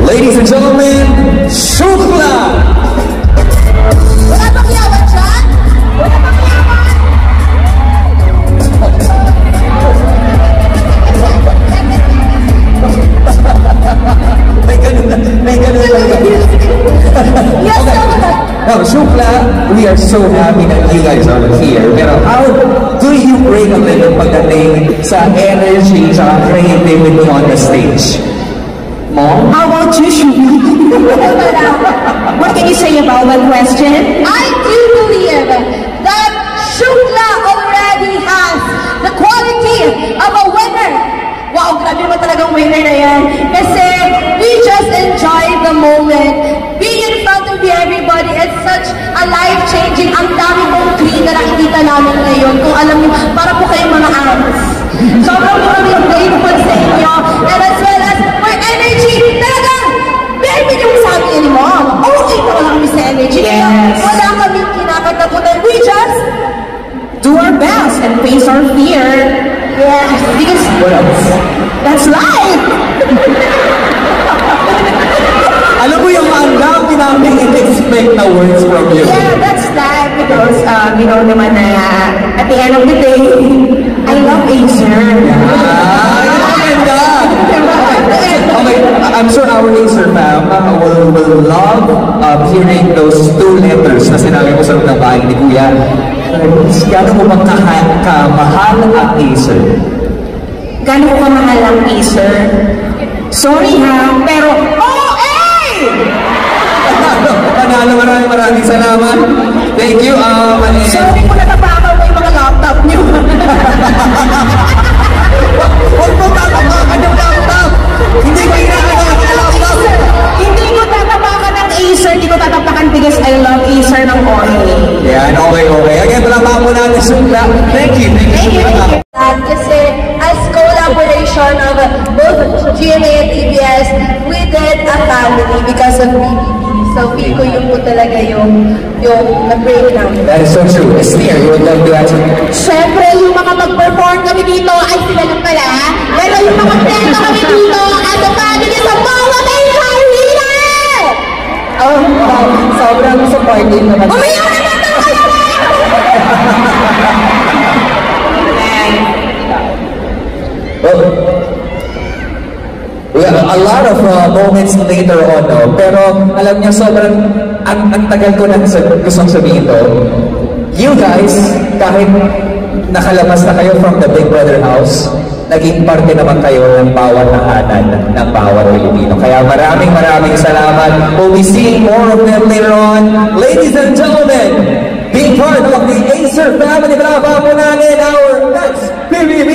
Ladies and gentlemen, Shukla! Wala bang yaman dyan? Wala bang yaman? May ganun lang. Yes, Okay. Now, Shukla, we are so happy that you guys are here. Pero how do you bring a little pagdating sa energy, sa creativity on the stage? Mom? How about you, Shukla? What can you say about that question? I do believe that Shukla already has the quality of a winner. Wow, grabe mo talagang winner na yan. Kasi we just enjoy the moment. Being in front of everybody is such a life-changing. Ang dami kong green na nakikita namin ngayon. Kung alam niyo, para po kayong mga ants. Sobrang kami yung grateful sa inyo. And as well as for energy, talagang very minimum sabi niya ni Mom. Okay na wala kami sa energy. Yes. Wala kami kinakatakutan. We just Do our best and face our fear. yes. Because What else? that's life. Alam mo yung ang dami namin in-expect na words from you. Yeah, that's life. Because, you know naman na at the end of the day, I love Acer. Maganda! Okay, I'm sure our Acer fam will love hearing those two letters na sinabi mo sa ng bahay ni Kuya. Gano'n mo bang kamahal ang Acer? Gano'n ko kamahal ang Acer? Sorry ha, pero Maraming salamat. Thank you. sorry kung natapakan mo yung mga laptop niyo. Huwag mo tatapakan yung laptop! Hindi ko inaanak ang laptop! Hindi ko tatapakan ng Acer, hindi ko tatapakan because I love Acer ng Ori. Yan, okay. Again, palakpakan mo natin, Shukla. Thank you. Kasi as collaboration of both GMA and TBS, we did a family because of BBB. So feel ko yun po talaga yung na-break namin. That is so true. Esther, you would love to answer. Siyempre, yung mga mag-perform kami dito, ay sila lang pala. Pero yung mga pleno kami dito, at the family sa mga may Harina! Oh, wow. Sobrang supportive naman. Umiyak naman na kayo! We have a lot of moments later on, no? Pero alam niyo, sobrang ang tagal ko na gustong sabihin to. You guys, kahit nakalabas na kayo from the Big Brother house, naging parte naman kayo ng bawat tahanan ng bawat Pilipino. Kaya maraming salamat. We'll be seeing more of them later on. Ladies and gentlemen, being part of the Acer family, palakpakan po natin our next PBB